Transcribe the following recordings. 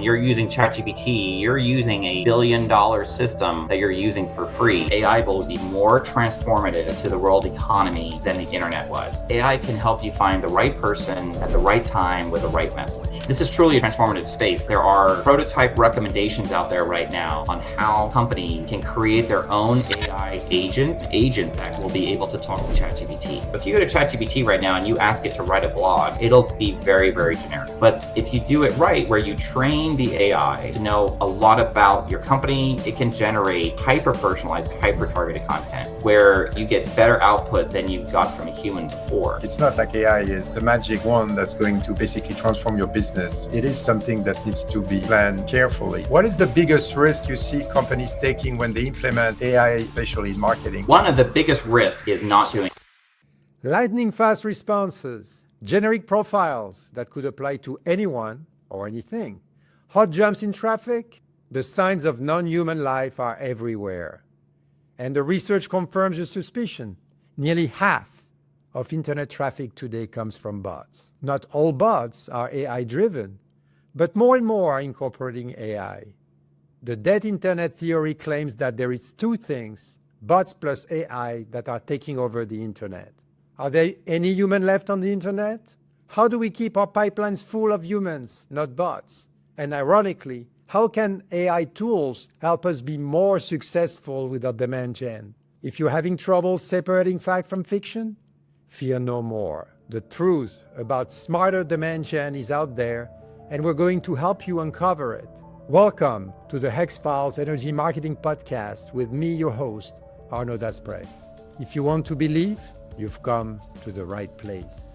when you're using ChatGPT, you're using a billion-dollar system that you're using for free. AI will be more transformative to the world economy than the internet was. AI can help you find the right person at the right time with the right message. This is truly a transformative space. There are prototype recommendations out there right now on how companies can create their own AI agent that will be able to talk to ChatGPT. If you go to ChatGPT right now and you ask it to write a blog, it'll be very, very generic. But if you do it right, where you train the AI to know a lot about your company, it can generate hyper-personalized, hyper-targeted content where you get better output than you got from a human before. It's not like AI is the magic wand that's going to basically transform your business. It is something that needs to be planned carefully. What is the biggest risk you see companies taking when they implement AI, especially in marketing? One of the biggest risks is not doing Lightning fast responses, generic profiles that could apply to anyone or anything. Hot jumps in traffic, the signs of non-human life are everywhere. And the research confirms your suspicion. Nearly half of internet traffic today comes from bots. Not all bots are AI-driven, but more and more are incorporating AI. The dead internet theory claims that there is two things, bots plus AI, that are taking over the internet. Are there any human left on the internet? How do we keep our pipelines full of humans, not bots? And ironically, how can AI tools help us be more successful with our demand gen? If you're having trouble separating fact from fiction, fear no more. The truth about smarter demand gen is out there, and we're going to help you uncover it. Welcome to the HEX-Files Energy Marketing Podcast with me, your host, Arnaud Dasprez. If you want to believe, you've come to the right place.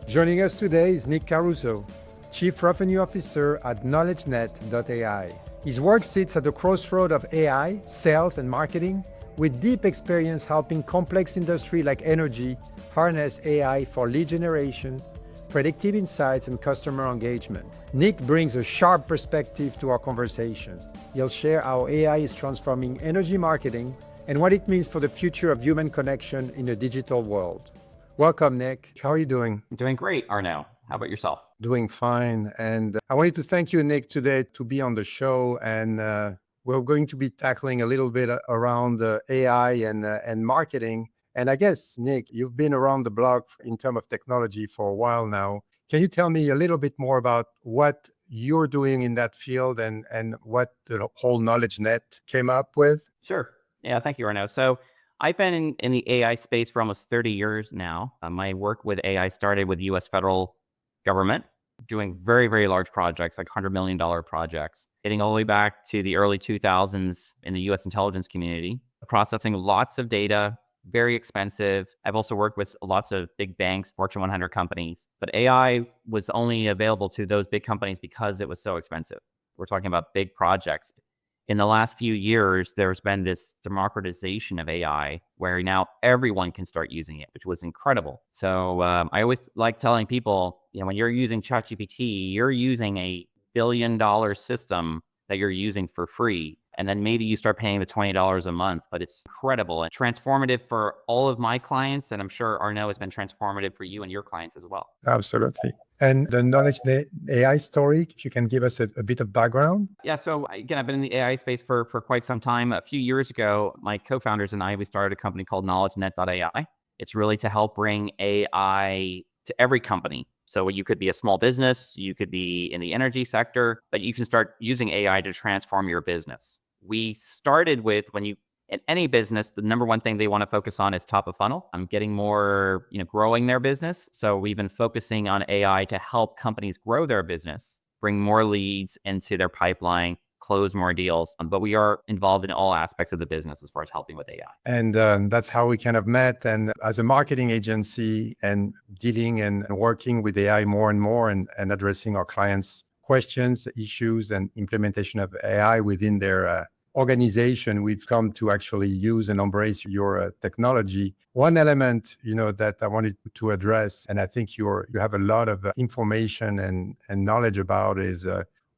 Joining us today is Nick Caruso, Chief Revenue Officer at KnowledgeNet.ai. His work sits at the crossroad of AI, sales, and marketing, with deep experience helping complex industries like energy harness AI for lead generation, predictive insights, and customer engagement. Nick brings a sharp perspective to our conversation. He'll share how AI is transforming energy marketing and what it means for the future of human connection in a digital world. Welcome, Nick. How are you doing? I'm doing great, Arnaud. How about yourself? Doing fine. And I wanted to thank you, Nick, today to be on the show. And we're going to be tackling a little bit around AI and marketing. And I guess, Nick, you've been around the block in terms of technology for a while now. Can you tell me a little bit more about what you're doing in that field and what the whole KnowledgeNet came up with? Sure. Yeah, thank you, Arnaud. So I've been in the AI space for almost 30 years now. My work with AI started with the U.S. federal government, doing very, very large projects, like $100 million projects, getting all the way back to the early 2000s in the U.S. intelligence community, processing lots of data, very expensive. I've also worked with lots of big banks, Fortune 100 companies, but AI was only available to those big companies because it was so expensive. We're talking about big projects. In the last few years, there's been this democratization of AI where now everyone can start using it, which was incredible. So I always like telling people, when you're using ChatGPT, you're using a billion-dollar system that you're using for free. And then maybe you start paying the $20 a month, but it's incredible and transformative for all of my clients. And I'm sure Arnaud has been transformative for you and your clients as well. Absolutely. And the KnowledgeNet AI story, if you can give us a bit of background. Yeah, so again, I've been in the AI space for quite some time. A few years ago, my co-founders and I, we started a company called KnowledgeNet.ai. It's really to help bring AI to every company. So you could be a small business, you could be in the energy sector, but you can start using AI to transform your business. We started with in any business, the number one thing they want to focus on is top of funnel. Getting more, growing their business. So we've been focusing on AI to help companies grow their business, bring more leads into their pipeline, close more deals. But we are involved in all aspects of the business as far as helping with AI. And that's how we kind of met. And as a marketing agency and dealing and working with AI more and more and addressing our clients' questions, issues, and implementation of AI within their organization, we've come to actually use and embrace your technology. One element, that I wanted to address, and I think you have a lot of information and knowledge about, is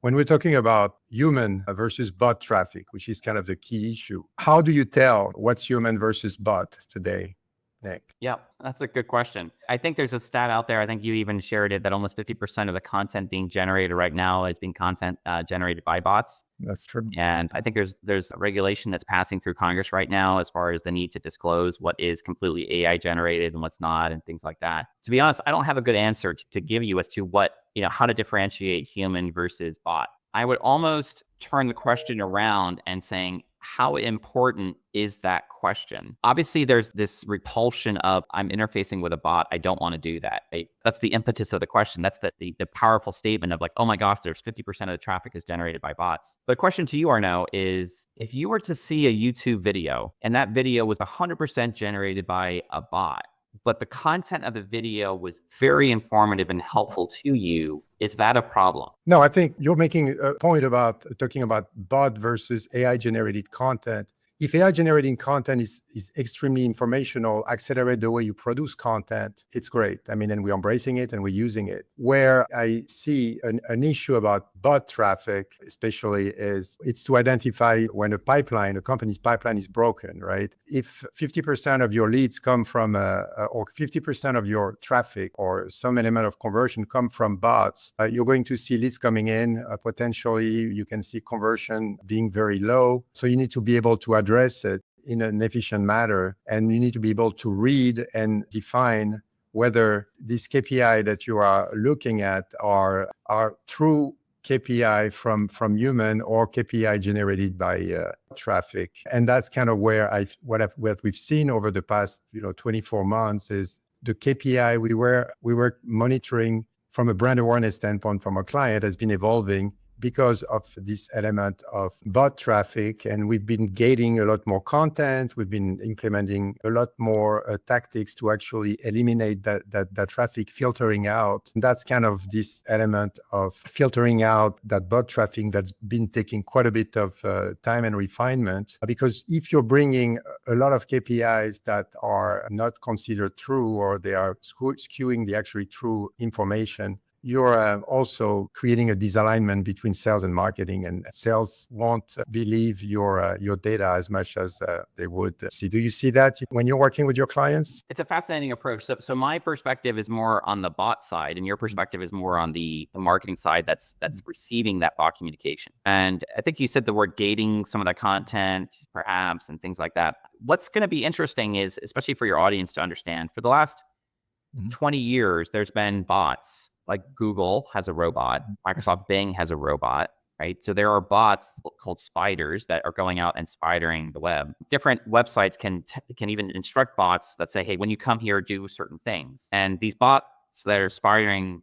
when we're talking about human versus bot traffic, which is kind of the key issue. How do you tell what's human versus bot today? Nick? Yeah, that's a good question. I think there's a stat out there. I think you even shared it that almost 50% of the content being generated right now is being content generated by bots. That's true. And I think there's a regulation that's passing through Congress right now as far as the need to disclose what is completely AI generated and what's not and things like that. To be honest, I don't have a good answer to give you as to what, how to differentiate human versus bot. I would almost turn the question around and saying, how important is that question? Obviously, there's this repulsion of I'm interfacing with a bot. I don't want to do that. That's the impetus of the question. That's the powerful statement of like, oh my gosh, there's 50% of the traffic is generated by bots. The question to you, Arnaud, is if you were to see a YouTube video and that video was 100% generated by a bot, but the content of the video was very informative and helpful to you, is that a problem? No, I think you're making a point about talking about bot versus AI generated content. If AI generating content is extremely informational, accelerate the way you produce content, it's great. I mean, and we're embracing it and we're using it. Where I see an issue about bot traffic, especially, is it's to identify when a company's pipeline is broken, right? If 50% of your leads come from, or 50% of your traffic or some element of conversion come from bots, you're going to see leads coming in. Potentially, you can see conversion being very low. So you need to be able to address it in an efficient manner. And you need to be able to read and define whether this KPI that you are looking at are true KPI from human or KPI generated by traffic. And that's kind of where what we've seen over the past 24 months is the KPI we were monitoring from a brand awareness standpoint from our client has been evolving because of this element of bot traffic. And we've been gating a lot more content. We've been implementing a lot more tactics to actually eliminate that traffic, filtering out. And that's kind of this element of filtering out that bot traffic that's been taking quite a bit of time and refinement. Because if you're bringing a lot of KPIs that are not considered true, or they are skewing the actually true information, you're also creating a disalignment between sales and marketing, and sales won't believe your data as much as they would see. Do you see that when you're working with your clients? It's a fascinating approach. So my perspective is more on the bot side, and your perspective is more on the marketing side that's receiving that bot communication. And I think you said the word gating some of that content, perhaps, and things like that. What's going to be interesting is, especially for your audience to understand, for the last 20 years, there's been bots. Like Google has a robot, Microsoft Bing has a robot, right? So there are bots called spiders that are going out and spidering the web. Different websites can even instruct bots that say, hey, when you come here, do certain things. And these bots that are spidering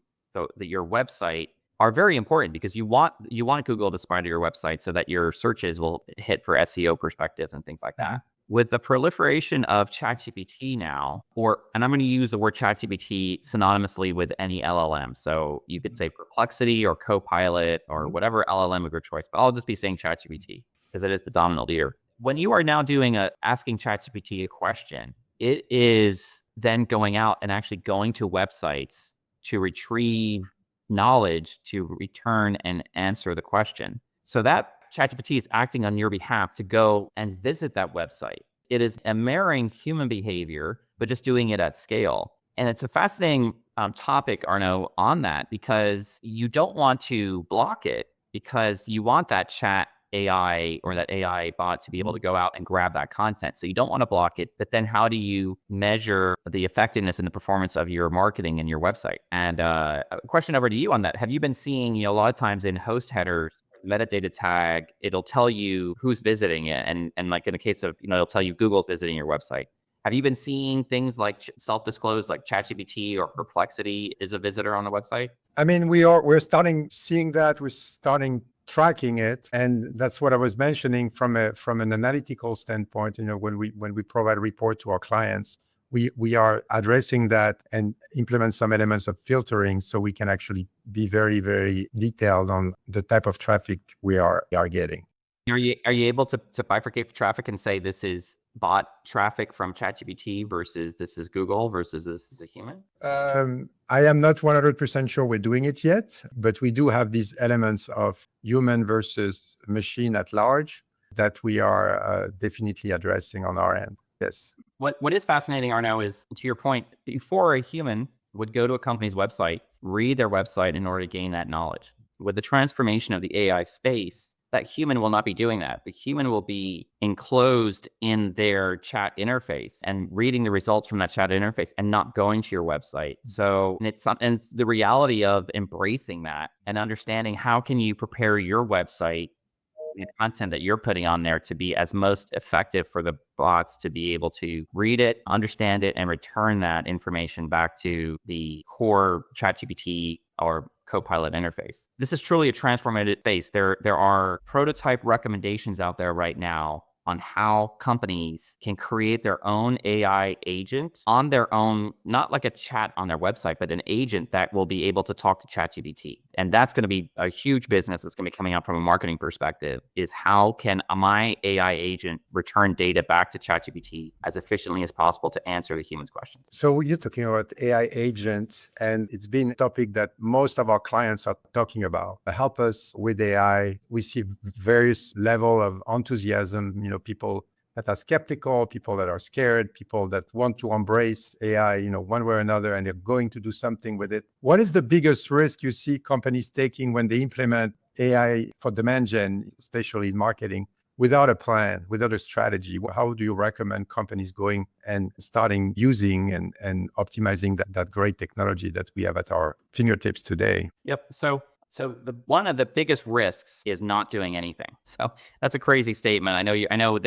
your website are very important because you want Google to spider your website so that your searches will hit for SEO perspectives and things like that. With the proliferation of ChatGPT now, and I'm going to use the word ChatGPT synonymously with any LLM. So you could say Perplexity or Copilot or whatever LLM of your choice, but I'll just be saying ChatGPT because it is the dominant leader. When you are now asking ChatGPT a question, it is then going out and actually going to websites to retrieve knowledge to return and answer the question. So that ChatGPT is acting on your behalf to go and visit that website. It is mirroring human behavior, but just doing it at scale. And it's a fascinating topic, Arnaud, on that, because you don't want to block it because you want that chat AI or that AI bot to be able to go out and grab that content. So you don't want to block it, but then how do you measure the effectiveness and the performance of your marketing and your website? And a question over to you on that. Have you been seeing, a lot of times in host headers, metadata tag, it'll tell you who's visiting it. And like in the case of, it'll tell you Google's visiting your website. Have you been seeing things like self-disclosed, like ChatGPT or Perplexity is a visitor on the website? I mean, we're starting seeing that. We're starting tracking it. And that's what I was mentioning from an analytical standpoint. When we provide a report to our clients, we are addressing that and implement some elements of filtering so we can actually be very, very detailed on the type of traffic we are getting. Are you able to bifurcate the traffic and say this is bot traffic from ChatGPT versus this is Google versus this is a human? I am not 100% sure we're doing it yet, but we do have these elements of human versus machine at large that we are definitely addressing on our end. Yes. What is fascinating, Arnaud, is to your point, before a human would go to a company's website, read their website in order to gain that knowledge. With the transformation of the AI space, that human will not be doing that. The human will be enclosed in their chat interface and reading the results from that chat interface and not going to your website. So it's the reality of embracing that and understanding how can you prepare your website, the content that you're putting on there, to be as most effective for the bots to be able to read it, understand it, and return that information back to the core ChatGPT or Copilot interface. This is truly a transformative space. There are prototype recommendations out there right now on how companies can create their own AI agent on their own, not like a chat on their website, but an agent that will be able to talk to ChatGPT. And that's going to be a huge business that's going to be coming out from a marketing perspective, is how can my AI agent return data back to ChatGPT as efficiently as possible to answer the human's questions. So you're talking about AI agents, and it's been a topic that most of our clients are talking about. Help us with AI. We see various level of enthusiasm, people that are skeptical, people that are scared, people that want to embrace AI, one way or another, and they're going to do something with it. What is the biggest risk you see companies taking when they implement AI for demand gen, especially in marketing, without a plan, without a strategy? How do you recommend companies going and starting using and optimizing that great technology that we have at our fingertips today? Yep. So one of the biggest risks is not doing anything. So that's a crazy statement. I know and I'm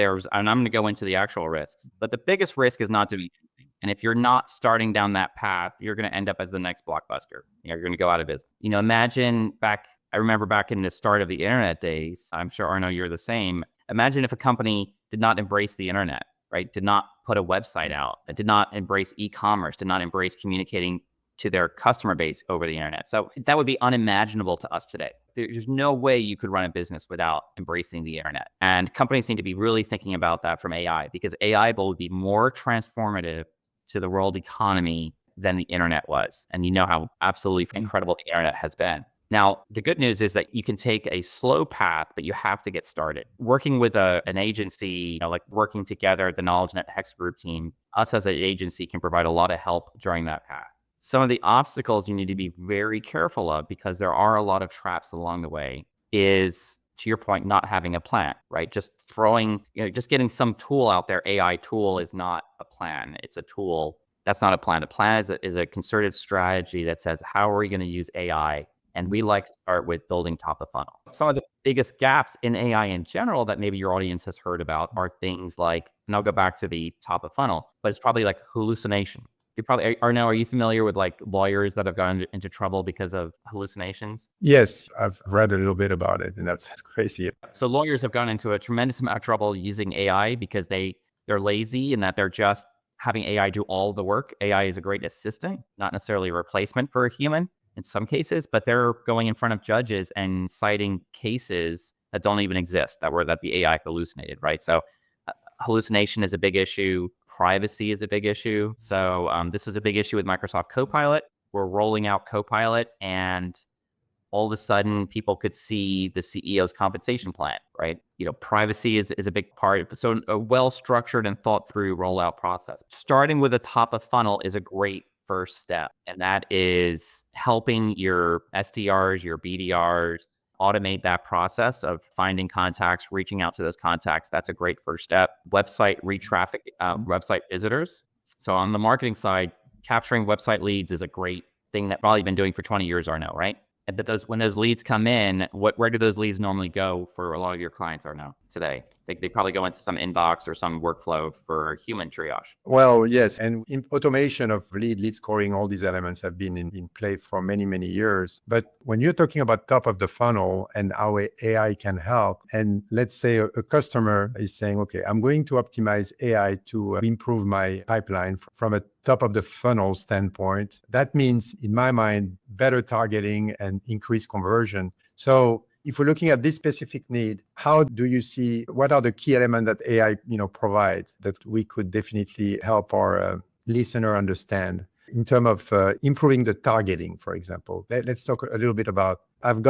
going to go into the actual risks, but the biggest risk is not doing anything. And if you're not starting down that path, you're going to end up as the next Blockbuster. You're going to go out of business. I remember back in the start of the internet days, I'm sure, Arnaud, you're the same. Imagine if a company did not embrace the internet, right? Did not put a website out, did not embrace e-commerce, did not embrace communicating to their customer base over the internet. So that would be unimaginable to us today. There's no way you could run a business without embracing the internet. And companies need to be really thinking about that from AI, because AI will be more transformative to the world economy than the internet was. And you know how absolutely incredible the internet has been. Now, the good news is that you can take a slow path, but you have to get started. Working with an agency, like working together, the KnowledgeNet HEX group team, us as an agency can provide a lot of help during that path. Some of the obstacles you need to be very careful of, because there are a lot of traps along the way, is, to your point, not having a plan, right? Just just getting some tool out there, AI tool, is not a plan. It's a tool. That's not a plan. A plan is a concerted strategy that says, how are we going to use AI? And we like to start with building top of funnel. Some of the biggest gaps in AI in general that maybe your audience has heard about are things like, and I'll go back to the top of funnel, but it's probably like hallucination. Arnaud, are you familiar with like lawyers that have gotten into trouble because of hallucinations? Yes, I've read a little bit about it, and that's crazy. So lawyers have gone into a tremendous amount of trouble using AI because they're lazy, and that they're just having AI do all the work. AI is a great assistant, not necessarily a replacement for a human in some cases, but they're going in front of judges and citing cases that don't even exist, that the AI hallucinated, right? So hallucination is a big issue. Privacy is a big issue. So this was a big issue with Microsoft Copilot. We're rolling out Copilot, and all of a sudden people could see the CEO's compensation plan, right? Privacy is a big part. So a well-structured and thought through rollout process. Starting with a top of funnel is a great first step. And that is helping your SDRs, your BDRs, automate that process of finding contacts, reaching out to those contacts. That's a great first step. Website retraffic, website visitors. So on the marketing side, capturing website leads is a great thing that probably been doing for 20 years, Arnaud, right? But when those leads come in, where do those leads normally go for a lot of your clients, Arnaud, today? They probably go into some inbox or some workflow for human triage. Well, yes. And in automation of lead scoring, all these elements have been in play for many, many years. But when you're talking about top of the funnel and how AI can help, and let's say a customer is saying, okay, I'm going to optimize AI to improve my pipeline from a top of the funnel standpoint, that means, in my mind, better targeting and increased conversion. So if we're looking at this specific need, how do you see, what are the key elements that AI, provide that we could definitely help our listener understand? in terms of improving the targeting, for example? Let's talk a little bit about, I've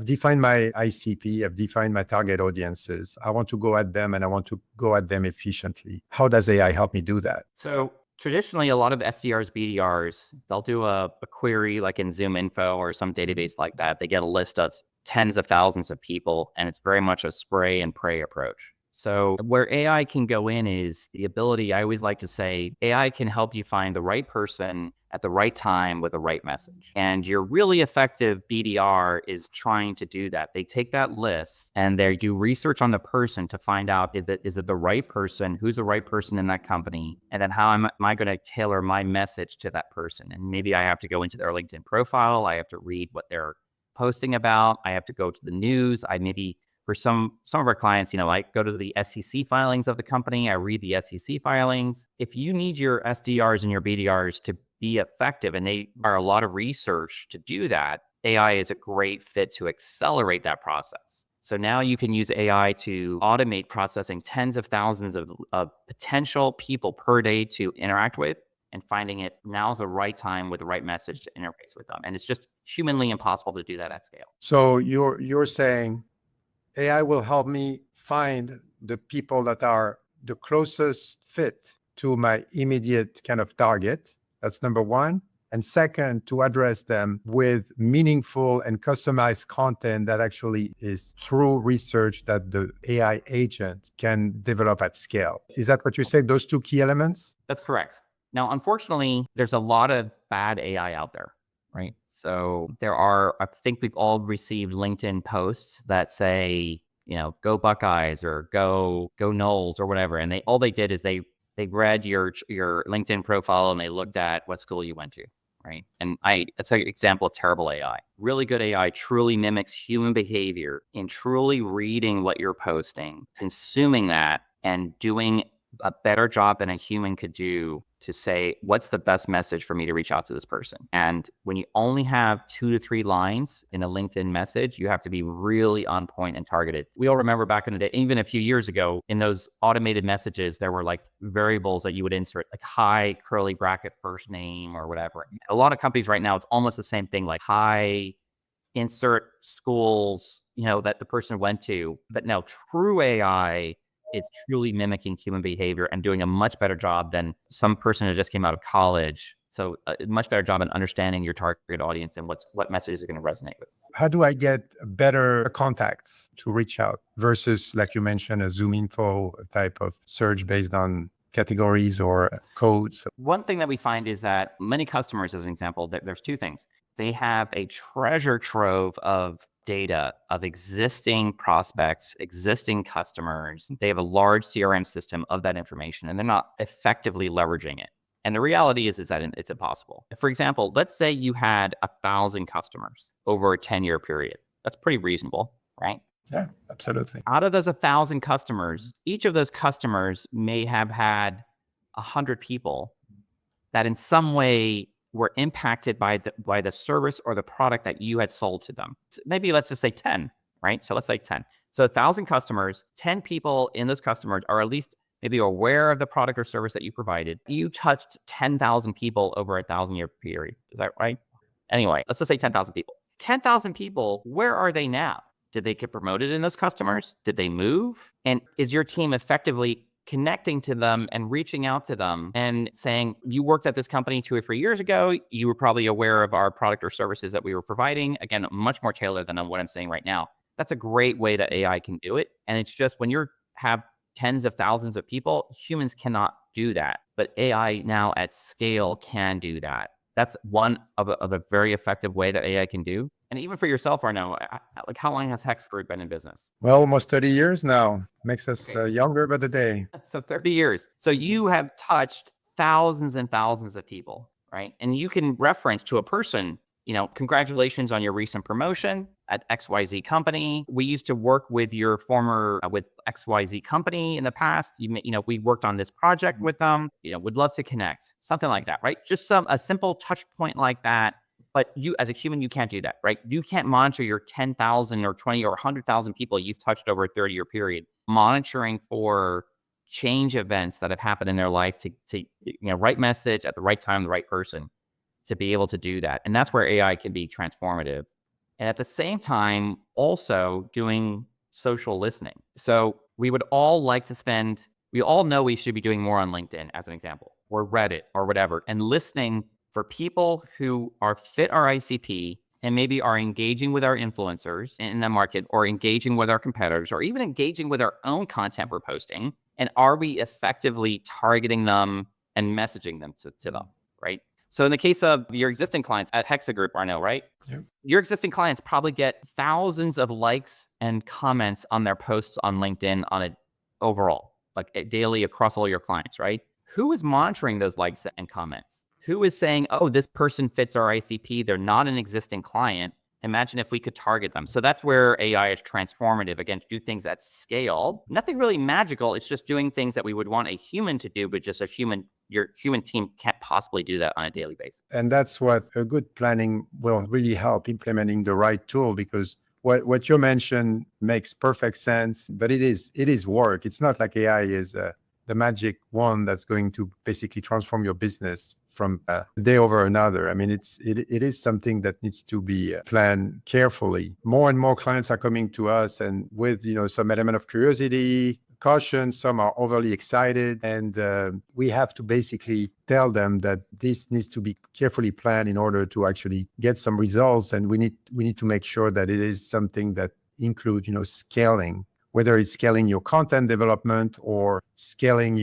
defined my ICP, I've defined my target audiences. I want to go at them and I want to go at them efficiently. How does AI help me do that? So traditionally, a lot of SDRs, BDRs, they'll do a query like in Zoom Info or some database like that. They get a list of tens of thousands of people, and it's very much a spray and pray approach. So where AI can go in is the ability, I always like to say, AI can help you find the right person at the right time with the right message. And your really effective BDR is trying to do that. They take that list and they do research on the person to find out, is it the right person? Who's the right person in that company? And then how am I going to tailor my message to that person? And maybe I have to go into their LinkedIn profile. I have to read what they're posting about. I have to go to the news. For some of our clients, I go to the SEC filings of the company. I read the SEC filings. If you need your SDRs and your BDRs to be effective, and they are a lot of research to do that, AI is a great fit to accelerate that process. So now you can use AI to automate processing tens of thousands of potential people per day to interact with, and finding it now's the right time with the right message to interface with them. And it's just humanly impossible to do that at scale. So you're saying AI will help me find the people that are the closest fit to my immediate kind of target. That's number one. And second, to address them with meaningful and customized content that actually is through research that the AI agent can develop at scale. Is that what you said, those two key elements? That's correct. Now, unfortunately, there's a lot of bad AI out there. Right. So I think we've all received LinkedIn posts that say, go Buckeyes or go Knowles or whatever. And all they did is they read your LinkedIn profile and they looked at what school you went to. Right. And it's an example of terrible AI. Really good AI truly mimics human behavior in truly reading what you're posting, consuming that, and doing a better job than a human could do to say, what's the best message for me to reach out to this person? And when you only have 2 to 3 lines in a LinkedIn message, you have to be really on point and targeted. We all remember back in the day, even a few years ago, in those automated messages, there were like variables that you would insert, like hi, curly bracket, first name or whatever. A lot of companies right now, it's almost the same thing, like hi, insert schools, that the person went to. But now true AI, it's truly mimicking human behavior and doing a much better job than some person who just came out of college. So a much better job in understanding your target audience and what messages are going to resonate with. How do I get better contacts to reach out versus, like you mentioned, a Zoom Info type of search based on categories or codes? One thing that we find is that many customers, as an example, there's 2 things. They have a treasure trove of data of existing prospects, existing customers. They have a large CRM system of that information, and they're not effectively leveraging it. And the reality is that it's impossible. For example, let's say you had 1,000 customers over a 10-year period. That's pretty reasonable, right? Yeah, absolutely. Out of those 1,000 customers, each of those customers may have had 100 people that in some way were impacted by the service or the product that you had sold to them. Maybe let's just say 10, right? So let's say 10. So 1,000 customers, 10 people in those customers are at least maybe aware of the product or service that you provided. You touched 10,000 people over a 1,000-year period. Is that right? Anyway, let's just say 10,000 people. 10,000 people, where are they now? Did they get promoted in those customers? Did they move? And is your team effectively connecting to them and reaching out to them and saying, you worked at this company 2 or 3 years ago. You were probably aware of our product or services that we were providing. Again, much more tailored than what I'm saying right now. That's a great way that AI can do it. And it's just when you have tens of thousands of people, humans cannot do that. But AI now at scale can do that. That's one of a very effective way that AI can do. And even for yourself, Arnaud, like how long has HEX been in business? Well, almost 30 years now. Makes us younger by the day. So 30 years. So you have touched thousands and thousands of people, right? And you can reference to a person, congratulations on your recent promotion at XYZ company. We used to work with your former, with XYZ company in the past. We worked on this project with them, would love to connect, something like that, right? Just a simple touch point like that. But you, as a human, you can't do that, right? You can't monitor your 10,000 or 20 or 100,000 people you've touched over a 30-year period. Monitoring for change events that have happened in their life to right message at the right time, the right person. to be able to do that. And that's where AI can be transformative. And at the same time, also doing social listening. So we would all like to spend, we all know we should be doing more on LinkedIn as an example, or Reddit or whatever, and listening for people who are fit our ICP and maybe are engaging with our influencers in the market, or engaging with our competitors, or even engaging with our own content we're posting. And are we effectively targeting them and messaging them to them, right? So in the case of your existing clients at HEX Group, Arnaud, right? Yeah. Your existing clients probably get thousands of likes and comments on their posts on LinkedIn on it overall, like daily across all your clients, right? Who is monitoring those likes and comments? Who is saying, oh, this person fits our ICP, they're not an existing client. Imagine if we could target them. So that's where AI is transformative, again, to do things at scale. Nothing really magical. It's just doing things that we would want a human to do, but just your human team can't possibly do that on a daily basis. And that's what a good planning will really help implementing the right tool, because what you mentioned makes perfect sense, but it is work. It's not like AI is the magic wand that's going to basically transform your business from a day over another. I mean, it is something that needs to be planned carefully. More and more clients are coming to us, and with some element of curiosity, caution. Some are overly excited, and we have to basically tell them that this needs to be carefully planned in order to actually get some results. And we need to make sure that it is something that includes scaling. Whether it's scaling your content development or scaling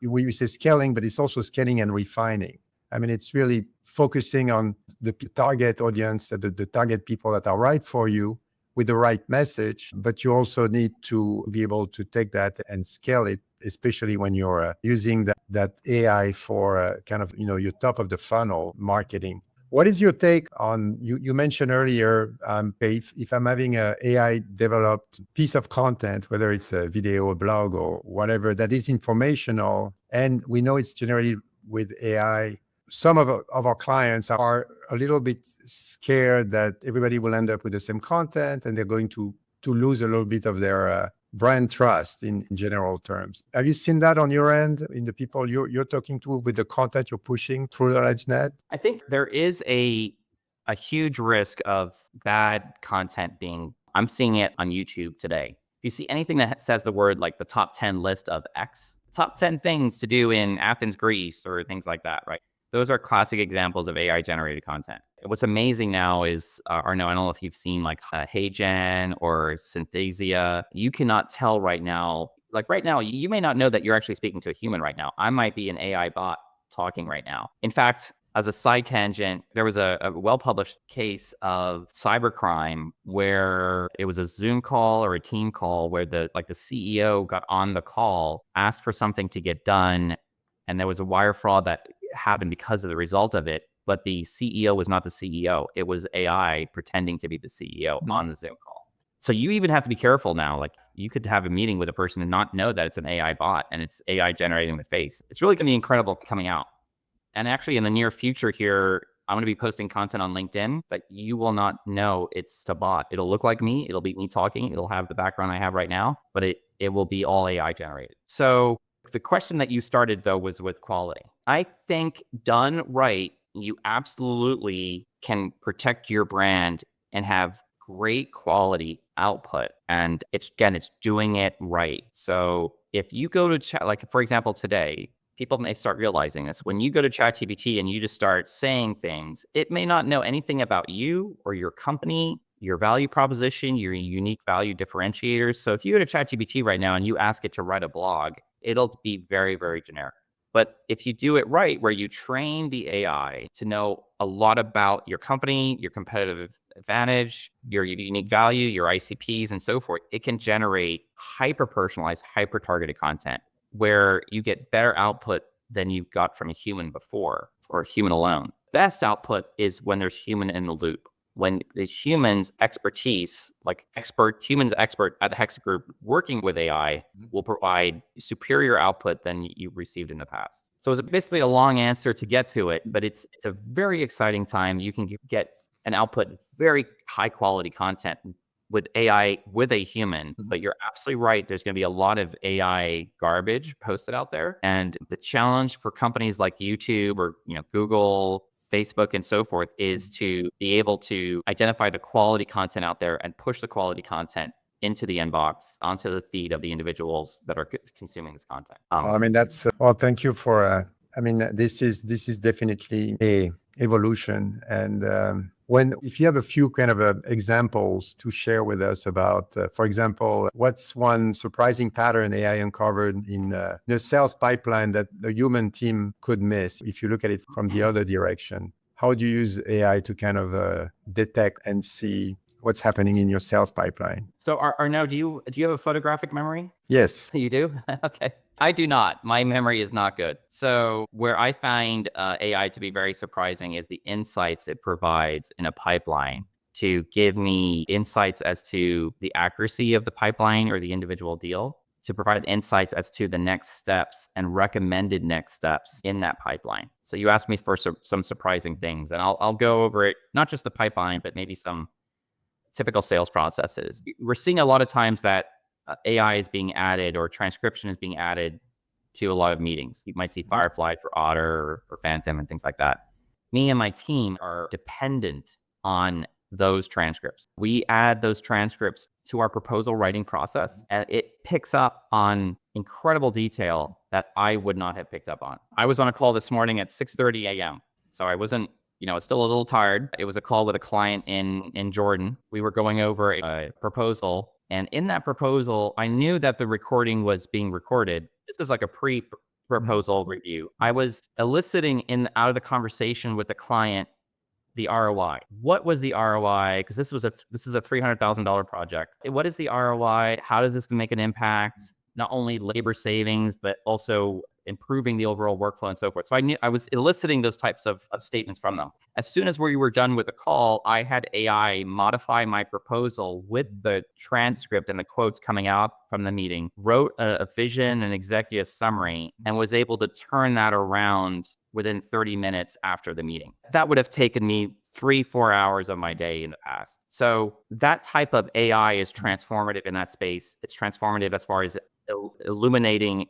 we say scaling, but it's also scaling and refining. I mean, it's really focusing on the target audience, the target people that are right for you with the right message, but you also need to be able to take that and scale it, especially when you're using that AI for kind of, your top of the funnel marketing. What is your take on, you mentioned earlier, if I'm having a AI developed piece of content, whether it's a video, a blog, or whatever, that is informational, and we know it's generated with AI, some of our clients are a little bit scared that everybody will end up with the same content and they're going to lose a little bit of their brand trust in general terms. Have you seen that on your end in the people you're talking to with the content you're pushing through KnowledgeNet? I think there is a huge risk of bad content I'm seeing it on YouTube today. If you see anything that says the word like the top 10 list of X, top 10 things to do in Athens, Greece, or things like that, right? Those are classic examples of AI generated content. What's amazing now is, Arnaud, I don't know if you've seen like HeyGen or Synthesia. You cannot tell right now, you may not know that you're actually speaking to a human right now. I might be an AI bot talking right now. In fact, as a side tangent, there was a well-published case of cybercrime where it was a Zoom call or a team call where the CEO got on the call, asked for something to get done, and there was a wire fraud that happened because of the result of it. But the CEO was not the CEO. It was AI pretending to be the CEO on the Zoom call. So you even have to be careful now. Like, you could have a meeting with a person and not know that it's an AI bot and it's AI generating the face. It's really going to be incredible coming out. And actually in the near future here, I'm going to be posting content on LinkedIn, but you will not know it's a bot. It'll look like me. It'll be me talking. It'll have the background I have right now, but it will be all AI generated. So the question that you started, though, was with quality. I think done right, you absolutely can protect your brand and have great quality output. And it's doing it right. So if you go to chat, like for example, today, people may start realizing this. When you go to ChatGPT and you just start saying things, it may not know anything about you or your company, your value proposition, your unique value differentiators. So if you go to ChatGPT right now and you ask it to write a blog, it'll be very, very generic. But if you do it right, where you train the AI to know a lot about your company, your competitive advantage, your unique value, your ICPs, and so forth, it can generate hyper-personalized, hyper-targeted content where you get better output than you got from a human before, or a human alone. Best output is when there's human in the loop. When the human's expertise, humans expert at the HEX Group working with AI will provide superior output than you received in the past. So it's basically a long answer to get to it, but it's a very exciting time. You can get an output, very high quality content with AI, with a human, but you're absolutely right. There's going to be a lot of AI garbage posted out there. And the challenge for companies like YouTube or Google, Facebook and so forth is to be able to identify the quality content out there and push the quality content into the inbox, onto the feed of the individuals that are consuming this content. I mean, that's well. Thank you for. I mean, this is definitely a evolution, and if you have a few kind of examples to share with us about, for example, what's one surprising pattern AI uncovered in the sales pipeline that the human team could miss if you look at it from the other direction? How do you use AI to kind of detect and see what's happening in your sales pipeline? So Arnaud, do you have a photographic memory? Yes. You do? Okay. I do not. My memory is not good. So where I find AI to be very surprising is the insights it provides in a pipeline to give me insights as to the accuracy of the pipeline or the individual deal, to provide insights as to the next steps and recommended next steps in that pipeline. So you asked me for some surprising things, and I'll go over it, not just the pipeline, but maybe some typical sales processes. We're seeing a lot of times that AI is being added or transcription is being added to a lot of meetings. You might see Firefly for Otter or Phantom and things like that. Me and my team are dependent on those transcripts. We add those transcripts to our proposal writing process, and it picks up on incredible detail that I would not have picked up on. I was on a call this morning at 6:30 a.m. So I wasn't, I was still a little tired. It was a call with a client in Jordan. We were going over a proposal. And in that proposal, I knew that the recording was being recorded. This is like a pre-proposal review. I was eliciting out of the conversation with the client the ROI. What was the ROI? Because this is a $300,000 project. What is the ROI? How does this make an impact? Not only labor savings, but also improving the overall workflow and so forth. So I was eliciting those types of statements from them. As soon as we were done with the call, I had AI modify my proposal with the transcript and the quotes coming out from the meeting, wrote a vision and executive summary, and was able to turn that around within 30 minutes after the meeting. That would have taken me 3-4 hours of my day in the past. So that type of AI is transformative in that space. It's transformative as far as illuminating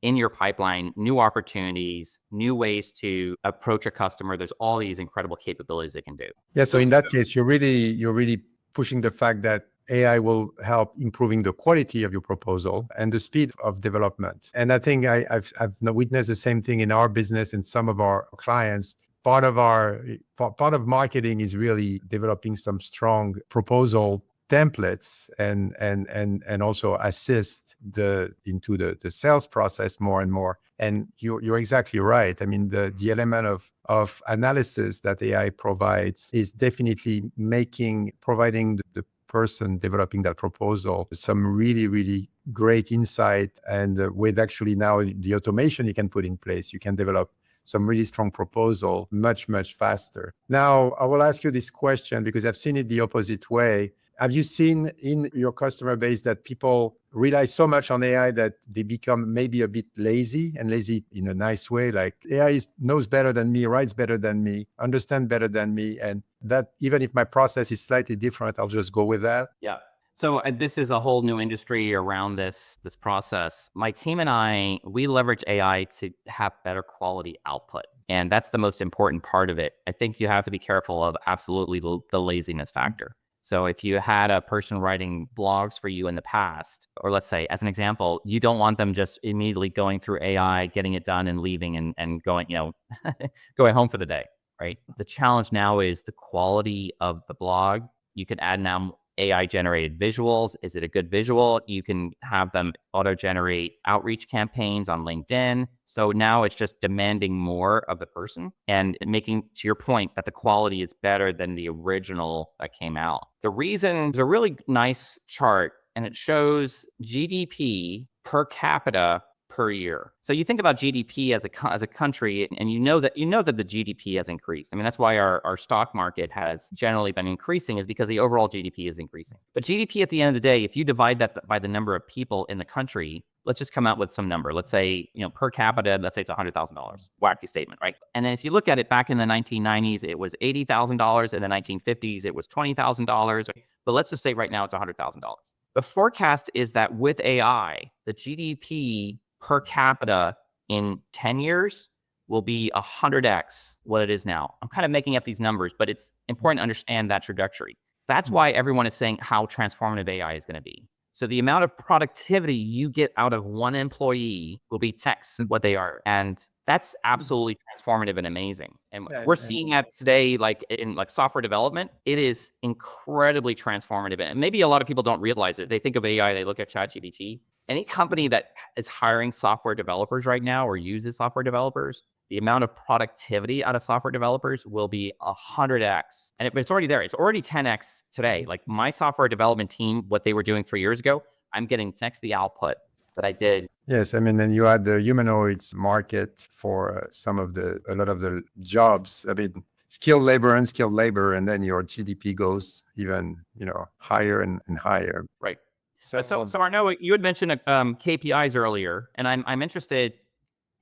in your pipeline new opportunities, new ways to approach a customer. There's all these incredible capabilities they can do. Yeah. So in that case, you're really pushing the fact that AI will help improving the quality of your proposal and the speed of development. And I think I've witnessed the same thing in our business and some of our clients. Part of marketing is really developing some strong proposal templates and also assist into the sales process more and more. And you're exactly right. I mean, the element of analysis that AI provides is definitely providing the person developing that proposal some really, really great insight. And with actually now the automation you can put in place, you can develop some really strong proposal much, much faster. Now, I will ask you this question because I've seen it the opposite way. Have you seen in your customer base that people rely so much on AI that they become maybe a bit lazy, and lazy in a nice way? Like AI knows better than me, writes better than me, understands better than me. And that even if my process is slightly different, I'll just go with that. Yeah. So this is a whole new industry around this process. My team and we leverage AI to have better quality output. And that's the most important part of it. I think you have to be careful of absolutely the laziness factor. So if you had a person writing blogs for you in the past, or let's say, as an example, you don't want them just immediately going through AI, getting it done and leaving and going, going home for the day, right? The challenge now is the quality of the blog. You can add now AI generated visuals. Is it a good visual? You can have them auto generate outreach campaigns on LinkedIn. So now it's just demanding more of the person and making, to your point, that the quality is better than the original that came out. The reason is a really nice chart, and it shows GDP per capita per year. So you think about GDP as a country, and you know that the GDP has increased. I mean, that's why our stock market has generally been increasing, is because the overall GDP is increasing. But GDP at the end of the day, if you divide that by the number of people in the country, let's just come out with some number. Let's say, per capita, let's say it's $100,000. Wacky statement, right? And then if you look at it back in the 1990s, it was $80,000. In the 1950s, it was $20,000. But let's just say right now it's $100,000. The forecast is that with AI, the GDP per capita in 10 years will be 100x what it is now. I'm kind of making up these numbers, but it's important to understand that trajectory. That's why everyone is saying how transformative AI is going to be. So the amount of productivity you get out of one employee will be 10x what they are. And that's absolutely transformative and amazing. And Yeah, we're seeing that today, like in like software development, it is incredibly transformative. And maybe a lot of people don't realize it. They think of AI, they look at ChatGPT. Any company that is hiring software developers right now or uses software developers, the amount of productivity out of software developers will be 100x. And it's already there. It's already 10x today. Like my software development team, what they were doing 3 years ago, I'm getting 10x the output that I did. Yes, I mean, and you had the humanoids market for a lot of the jobs. I mean, skilled labor, unskilled labor, and then your GDP goes even, higher and higher. Right. So Arnaud, you had mentioned KPIs earlier, and I'm interested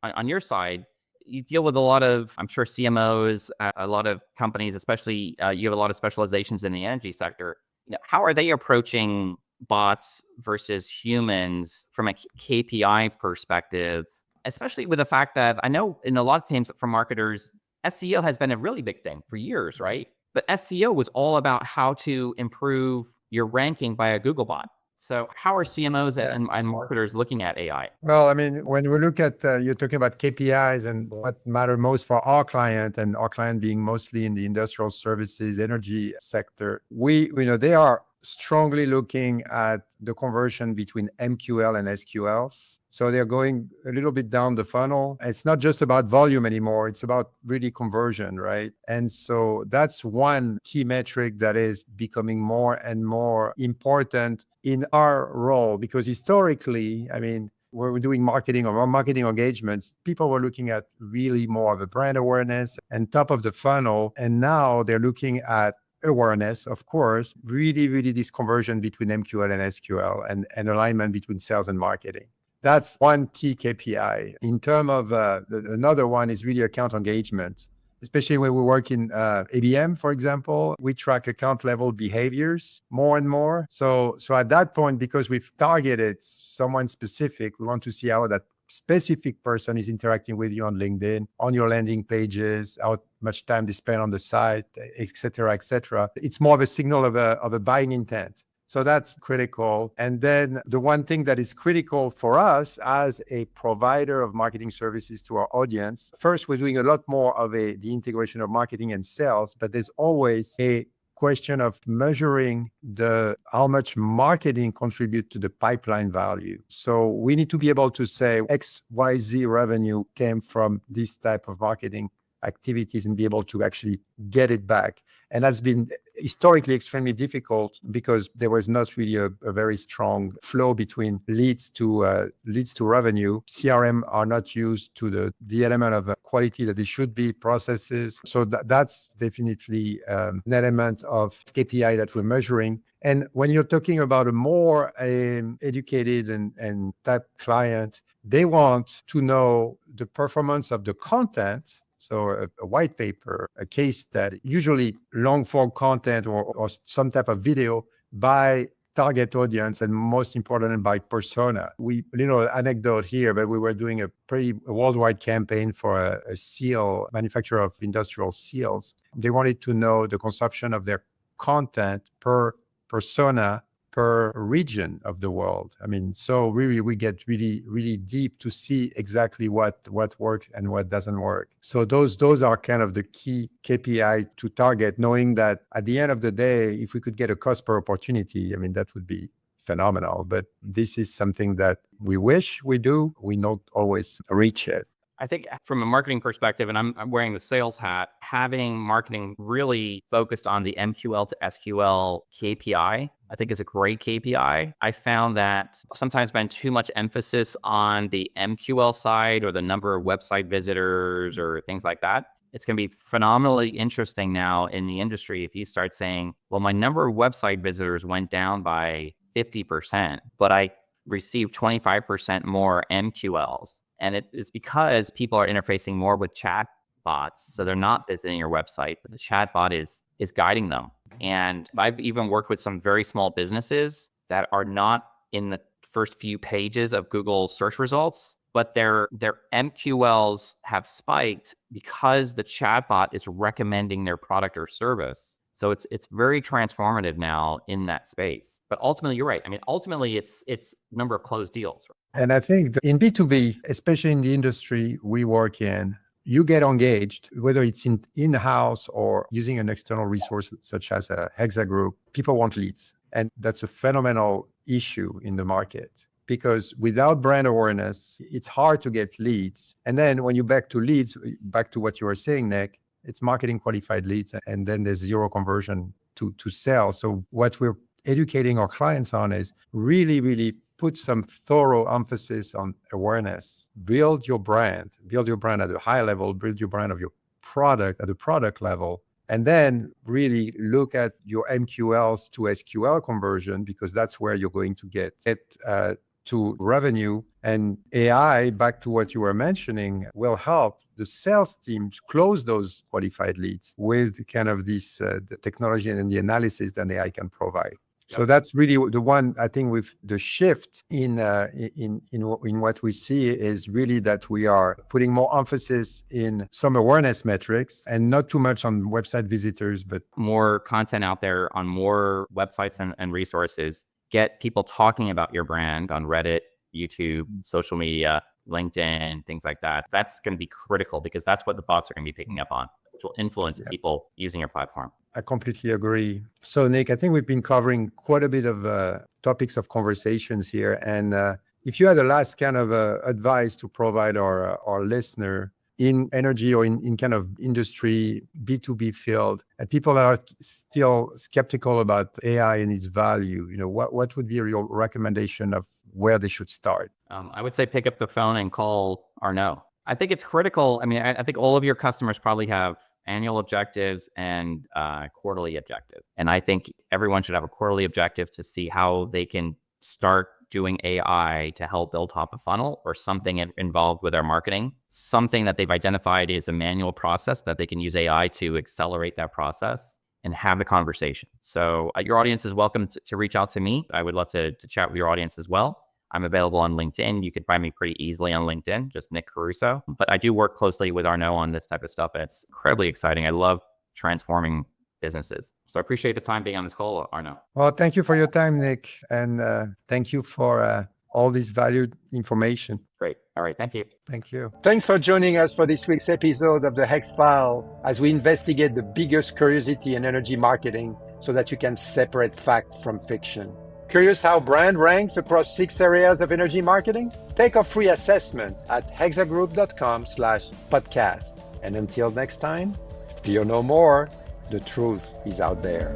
on your side. You deal with a lot of, I'm sure, CMOs, a lot of companies, especially you have a lot of specializations in the energy sector. How are they approaching bots versus humans from a KPI perspective, especially with the fact that I know in a lot of teams for marketers, SEO has been a really big thing for years, right? But SEO was all about how to improve your ranking by a Google bot. So how are CMOs and marketers looking at AI? Well, I mean, when we look at, you're talking about KPIs and what matter most for our client, and our client being mostly in the industrial services, energy sector, they are strongly looking at the conversion between MQL and SQLs. So they're going a little bit down the funnel. It's not just about volume anymore. It's about really conversion, right? And so that's one key metric that is becoming more and more important in our role, because historically, I mean, when we're doing marketing or marketing engagements, people were looking at really more of a brand awareness and top of the funnel. And now they're looking at awareness, of course, really this conversion between MQL and SQL and alignment between sales and marketing. That's one key KPI. In terms of another one is really account engagement, especially when we work in ABM, for example. We track account level behaviors more and more. So at that point, because we've targeted someone specific, we want to see how that specific person is interacting with you on LinkedIn, on your landing pages, how much time they spend on the site, et cetera, et cetera. It's more of a signal of a buying intent. So that's critical. And then the one thing that is critical for us as a provider of marketing services to our audience, first, we're doing a lot more of the integration of marketing and sales, but there's always a question of measuring how much marketing contribute to the pipeline value. So we need to be able to say XYZ revenue came from this type of marketing activities and be able to actually get it back. And that's been historically extremely difficult because there was not really a very strong flow between leads to revenue. CRM are not used to the element of quality that they should be, processes. So that's definitely an element of KPI that we're measuring. And when you're talking about a more educated and type client, they want to know the performance of the content. So a white paper, a case study, usually long form content or some type of video by target audience, and most important, by persona. We, little anecdote here, but we were doing a worldwide campaign for a seal manufacturer of industrial seals. They wanted to know the consumption of their content per persona per region of the world. I mean, so really we get really deep to see exactly what works and what doesn't work. So those are kind of the key KPI to target, knowing that at the end of the day, if we could get a cost per opportunity, I mean, that would be phenomenal. But this is something that we wish we do. We don't always reach it. I think from a marketing perspective, and I'm wearing the sales hat, having marketing really focused on the MQL to SQL KPI, I think is a great KPI. I found that sometimes been too much emphasis on the MQL side or the number of website visitors or things like that. It's going to be phenomenally interesting now in the industry if you start saying, well, my number of website visitors went down by 50%, but I received 25% more MQLs. And it is because people are interfacing more with chat bots. So they're not visiting your website, but the chat bot is guiding them. And I've even worked with some very small businesses that are not in the first few pages of Google search results, but their MQLs have spiked because the chatbot is recommending their product or service. So it's very transformative now in that space. But ultimately, you're right. I mean, ultimately, it's number of closed deals. And I think that in B2B, especially in the industry we work in, you get engaged, whether it's in-house or using an external resource such as a Hexa Group, people want leads. And that's a phenomenal issue in the market because without brand awareness, it's hard to get leads. And then when you back to leads, back to what you were saying, Nick, it's marketing qualified leads, and then there's zero conversion to sell. So what we're educating our clients on is really put some thorough emphasis on awareness. Build your brand at a high level, build your brand of your product at the product level, and then really look at your MQLs to SQL conversion, because that's where you're going to get to revenue. And AI, back to what you were mentioning, will help the sales teams close those qualified leads with kind of this the technology and the analysis that AI can provide. So that's really the one, I think, with the shift in what we see is really that we are putting more emphasis in some awareness metrics and not too much on website visitors, but more content out there on more websites and resources. Get people talking about your brand on Reddit, YouTube, social media, LinkedIn, things like that. That's going to be critical because that's what the bots are going to be picking up on, which will influence people using your platform. I completely agree. So, Nick, I think we've been covering quite a bit of topics of conversations here. And if you had a last kind of advice to provide our listener in energy or in kind of industry, B2B field, and people that are still skeptical about AI and its value, what would be your recommendation of where they should start? I would say pick up the phone and call Arnaud. I think it's critical. I mean, I think all of your customers probably have annual objectives and quarterly objective. And I think everyone should have a quarterly objective to see how they can start doing AI to help build top of funnel or something involved with their marketing, something that they've identified is a manual process that they can use AI to accelerate that process and have the conversation. So your audience is welcome to reach out to me. I would love to chat with your audience as well. I'm available on LinkedIn. You can find me pretty easily on LinkedIn, just Nick Caruso. But I do work closely with Arnaud on this type of stuff, and it's incredibly exciting. I love transforming businesses. So I appreciate the time being on this call, Arnaud. Well, thank you for your time, Nick. And thank you for all this valued information. Great. All right. Thank you. Thank you. Thanks for joining us for this week's episode of the HEX-File as we investigate the biggest curiosity in energy marketing so that you can separate fact from fiction. Curious how brand ranks across 6 areas of energy marketing? Take a free assessment at hexagroup.com/podcast. And until next time, fear no more. The truth is out there.